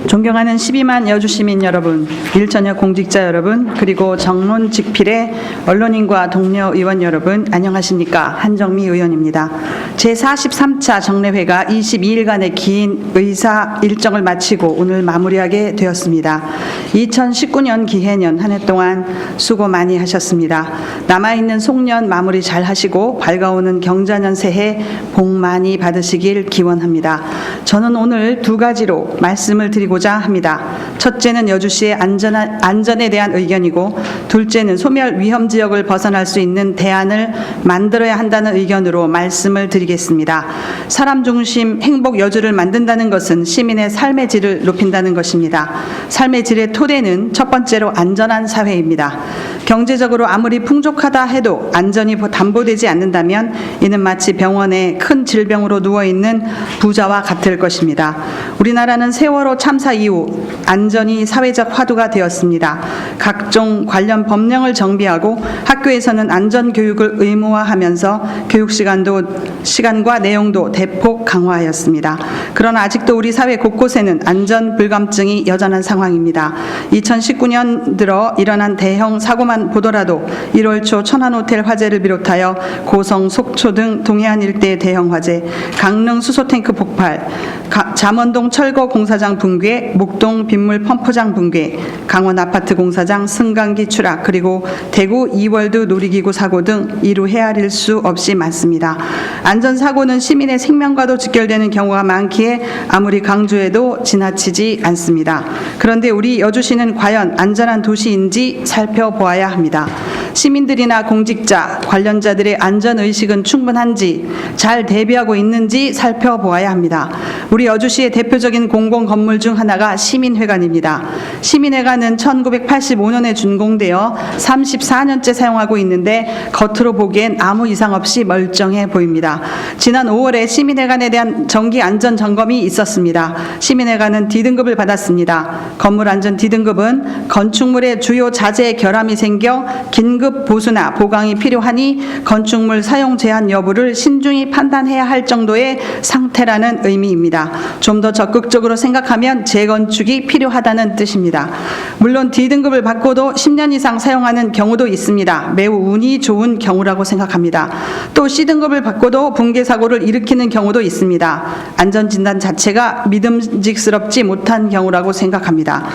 존경하는 12만 여주 시민 여러분, 일전역 공직자 여러분, 그리고 정론 직필의 언론인과 동료 의원 여러분, 안녕하십니까? 한정미 의원입니다. 제43차 정례회가 22일간의 긴 의사 일정을 마치고 오늘 마무리하게 되었습니다. 2019년 기해년 한 해 동안 수고 많이 하셨습니다. 남아있는 송년 마무리 잘 하시고 밝아오는 경자년 새해 복 많이 받으시길 기원합니다. 저는 오늘 두 가지로 말씀을 드리고자 합니다. 첫째는 여주시의 안전에 대한 의견이고, 둘째는 소멸 위험 지역을 벗어날 수 있는 대안을 만들어야 한다는 의견으로 말씀을 드리겠습니다. 사람 중심 행복 여주를 만든다는 것은 시민의 삶의 질을 높인다는 것입니다. 삶의 질의 토대는 첫 번째로 안전한 사회입니다. 경제적으로 아무리 풍족하다 해도 안전이 담보되지 않는다면 이는 마치 병원에 큰 질병으로 누워있는 부자와 같을 것입니다. 우리나라는 세월호 참사 이후 안전이 사회적 화두가 되었습니다. 각종 관련 법령을 정비하고 학교에서는 안전교육을 의무화하면서 교육 시간과 내용도 대폭 강화하였습니다. 그러나 아직도 우리 사회 곳곳에는 안전 불감증이 여전한 상황입니다. 2019년 들어 일어난 대형 사고만 보더라도 1월 초 천안호텔 화재를 비롯하여 고성, 속초 등 동해안 일대의 대형 화재, 강릉 수소탱크 폭발, 잠원동 철거 공사장 붕괴, 목동 빗물 펌프장 붕괴, 강원 아파트 공사장 승강기 추락, 그리고 대구 이월드 놀이기구 사고 등 이루 헤아릴 수 없이 많습니다. 안전사고는 시민의 생명과도 직결되는 경우가 많기에 아무리 강조해도 지나치지 않습니다. 그런데 우리 여주시는 과연 안전한 도시인지 살펴보아야 합니다. 시민들이나 공직자, 관련자들의 안전의식은 충분한지, 잘 대비하고 있는지 살펴보아야 합니다. 우리 여주시의 대표적인 공공건물 중 하나가 시민회관입니다. 시민회관은 1985년에 준공되어 34년째 사용하고 있는데 겉으로 보기엔 아무 이상 없이 멀쩡해 보입니다. 지난 5월에 시민회관에 대한 정기 안전 점검이 있었습니다. 시민회관은 D등급을 받았습니다. 건물 안전 D등급은 건축물의 주요 자재에 결함이 생겨 긴급 보수나 보강이 필요하니 건축물 사용 제한 여부를 신중히 판단해야 할 정도의 상태라는 의미입니다. 좀 더 적극적으로 생각하면 재건축이 필요하다는 뜻입니다. 물론 D등급을 받고도 10년 이상 사용하는 경우도 있습니다. 매우 운이 좋은 경우라고 생각합니다. 또 C등급을 받고도 붕괴 사고를 일으키는 경우도 있습니다. 안전진단 자체가 믿음직스럽지 못한 경우라고 생각합니다.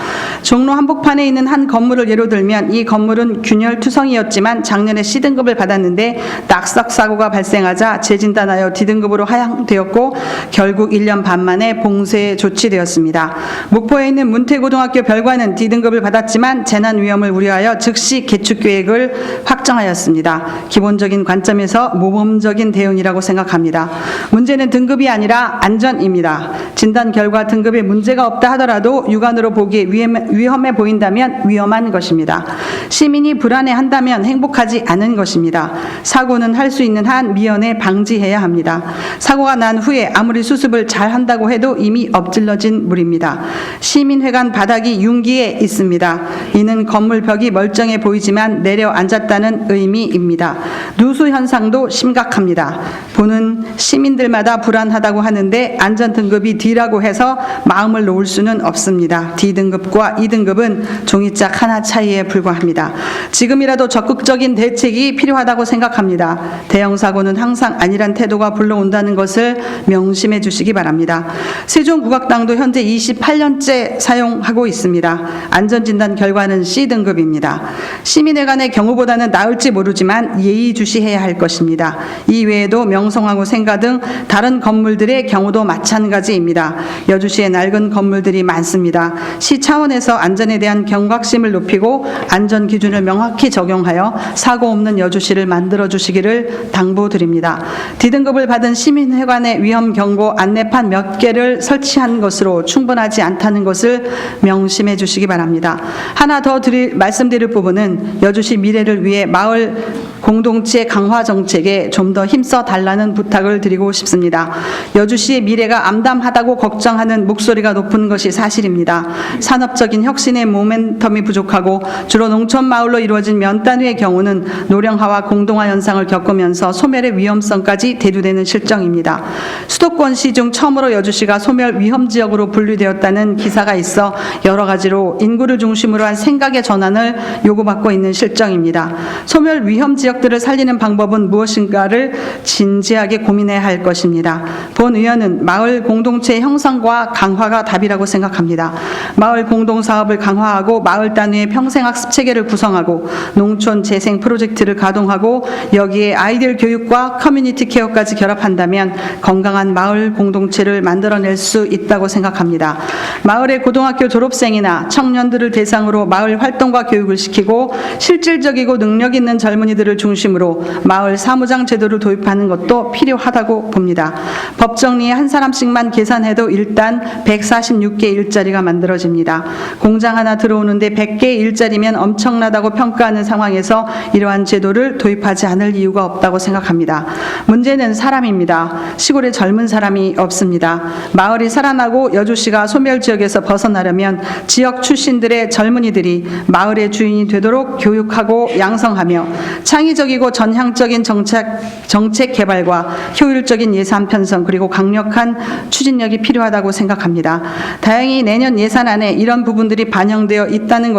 종로 한복판에 있는 한 건물을 예로 들면 이 건물은 균열투성이었지만 작년에 C등급을 받았는데 낙석 사고가 발생하자 재진단하여 D등급으로 하향되었고 결국 1년 반 만에 봉쇄 조치되었습니다. 목포에 있는 문태고등학교 별관은 D등급을 받았지만 재난 위험을 우려하여 즉시 개축 계획을 확정하였습니다. 기본적인 관점에서 모범적인 대응이라고 생각합니다. 문제는 등급이 아니라 안전입니다. 진단 결과 등급에 문제가 없다 하더라도 육안으로 보기에 위험해 보인다면 위험한 것입니다. 시민이 불안해한다면 행복하지 않은 것입니다. 사고는 할 수 있는 한 미연에 방지해야 합니다. 사고가 난 후에 아무리 수습을 잘 한다고 해도 이미 엎질러진 물입니다. 시민회관 바닥이 융기에 있습니다. 이는 건물 벽이 멀쩡해 보이지만 내려앉았다는 의미입니다. 누수 현상도 심각합니다. 보는 시민들마다 불안하다고 하는데 안전등급이 D라고 해서 마음을 놓을 수는 없습니다. D등급과 E등급은 종이짝 하나 차이에 불과합니다. 지금이라도 적극적인 대책이 필요하다고 생각합니다. 대형 사고는 항상 아니란 태도가 불러온다는 것을 명심해 주시기 바랍니다. 세종국악당도 현재 28년째 사용하고 있습니다. 안전진단 결과는 C등급입니다. 시민회관의 경우보다는 나을지 모르지만 예의주시해야 할 것입니다. 이 외에도 명성하고 생가 등 다른 건물들의 경우도 마찬가지입니다. 여주시에 낡은 건물들이 많습니다. 시 차원에서 안전에 대한 경각심을 높이고 안전 기준을 명확히 적용하여 사고 없는 여주시를 만들어 주시기를 당부드립니다. D등급을 받은 시민회관의 위험 경고 안내판 몇 개를 설치한 것으로 충분하지 않다는 것을 명심해 주시기 바랍니다. 하나 더 말씀드릴 부분은 여주시 미래를 위해 마을 공동체 강화 정책에 좀 더 힘써 달라는 부탁을 드리고 싶습니다. 여주시의 미래가 암담하다고 걱정하는 목소리가 높은 것이 사실입니다. 산업적인 혁신의 모멘텀이 부족하고 주로 농촌 마을 마을로 이루어진 면단위의 경우는 노령화와 공동화 현상을 겪으면서 소멸의 위험성까지 대두되는 실정입니다. 수도권시 중 처음으로 여주시가 소멸 위험 지역으로 분류되었다는 기사가 있어 여러 가지로 인구를 중심으로 한 생각의 전환을 요구받고 있는 실정입니다. 소멸 위험 지역들을 살리는 방법은 무엇인가를 진지하게 고민해야 할 것입니다. 본 의원은 마을 공동체 형성과 강화가 답이라고 생각합니다. 마을 공동사업을 강화하고 마을 단위의 평생학습 체계를 구성하고 농촌 재생 프로젝트를 가동하고 여기에 아이들 교육과 커뮤니티 케어까지 결합한다면 건강한 마을 공동체를 만들어낼 수 있다고 생각합니다. 마을의 고등학교 졸업생이나 청년들을 대상으로 마을 활동과 교육을 시키고 실질적이고 능력 있는 젊은이들을 중심으로 마을 사무장 제도를 도입하는 것도 필요하다고 봅니다. 법 정리에 한 사람씩만 계산해도 일단 146개 일자리가 만들어집니다. 공장 하나 들어오는데 100개 일자리면 엄청나다고 평가하는 상황에서 이러한 제도를 도입하지 않을 이유가 없다고 생각합니다. 문제는 사람입니다. 시골에 젊은 사람이 없습니다. 마을이 살아나고 여주시가 소멸지역에서 벗어나려면 지역 출신들의 젊은이들이 마을의 주인이 되도록 교육하고 양성하며 창의적이고 전향적인 정책 개발과 효율적인 예산 편성 그리고 강력한 추진력이 필요하다고 생각합니다. 다행히 내년 예산안에 이런 부분들이 반영되어 있다는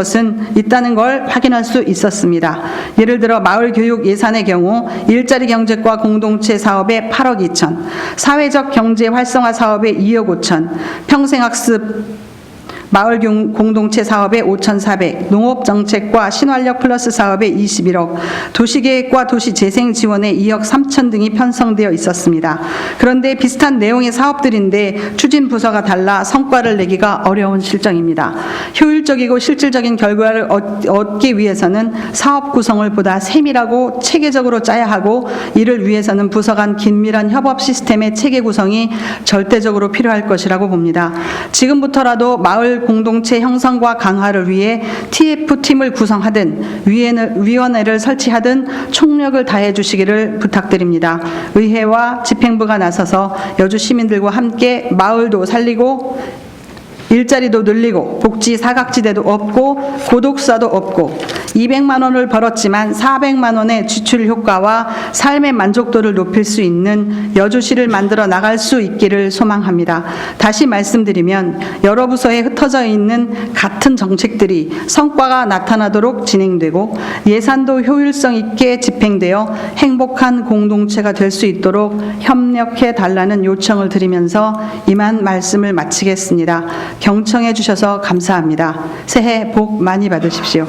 걸 확인할 수 있었습니다. 예를 들어 마을 교육 예산의 경우 일자리 경제과 공동체 사업에 8억 2천, 사회적 경제 활성화 사업에 2억 5천, 평생학습 마을 공동체 사업에 5,400, 농업정책과 신활력 플러스 사업에 21억, 도시계획과 도시재생 지원에 2억 3천 등이 편성되어 있었습니다. 그런데 비슷한 내용의 사업들인데 추진 부서가 달라 성과를 내기가 어려운 실정입니다. 효율적이고 실질적인 결과를 얻기 위해서는 사업 구성을 보다 세밀하고 체계적으로 짜야 하고 이를 위해서는 부서 간 긴밀한 협업 시스템의 체계 구성이 절대적으로 필요할 것이라고 봅니다. 지금부터라도 마을 공동체 형성과 강화를 위해 TF팀을 구성하든 위원회를 설치하든 총력을 다해 주시기를 부탁드립니다. 의회와 집행부가 나서서 여주 시민들과 함께 마을도 살리고 일자리도 늘리고 복지 사각지대도 없고 고독사도 없고 200만 원을 벌었지만 400만 원의 지출 효과와 삶의 만족도를 높일 수 있는 여주시를 만들어 나갈 수 있기를 소망합니다. 다시 말씀드리면 여러 부서에 흩어져 있는 같은 정책들이 성과가 나타나도록 진행되고 예산도 효율성 있게 집행되어 행복한 공동체가 될 수 있도록 협력해 달라는 요청을 드리면서 이만 말씀을 마치겠습니다. 경청해 주셔서 감사합니다. 새해 복 많이 받으십시오.